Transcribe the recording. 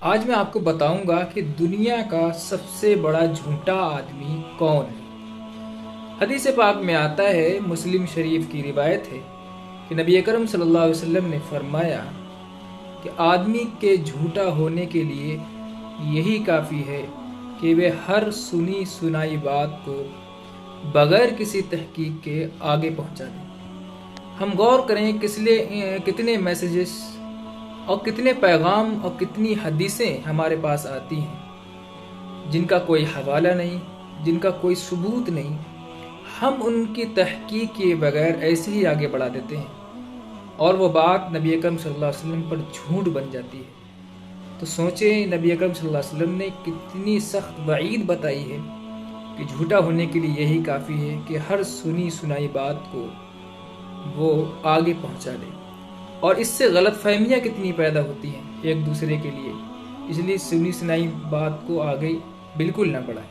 آج میں آپ کو بتاؤں گا کہ دنیا کا سب سے بڑا جھوٹا آدمی کون ہے۔ حدیث پاک میں آتا ہے، مسلم شریف کی روایت ہے کہ نبی اکرم صلی اللہ علیہ وسلم نے فرمایا کہ آدمی کے جھوٹا ہونے کے لیے یہی کافی ہے کہ وہ ہر سنی سنائی بات کو بغیر کسی تحقیق کے آگے پہنچا دے۔ ہم غور کریں کتنے میسیجز اور کتنے پیغام اور کتنی حدیثیں ہمارے پاس آتی ہیں جن کا کوئی حوالہ نہیں، جن کا کوئی ثبوت نہیں، ہم ان کی تحقیق کیے بغیر ایسے ہی آگے بڑھا دیتے ہیں اور وہ بات نبی اکرم صلی اللہ علیہ وسلم پر جھوٹ بن جاتی ہے۔ تو سوچیں، نبی اکرم صلی اللہ علیہ وسلم نے کتنی سخت وعید بتائی ہے کہ جھوٹا ہونے کے لیے یہی کافی ہے کہ ہر سنی سنائی بات کو وہ آگے پہنچا دے، اور اس سے غلط فہمیاں کتنی پیدا ہوتی ہیں ایک دوسرے کے لیے۔ اس لیے سنی سنائی بات کو آگے بالکل نہ بڑھائیں۔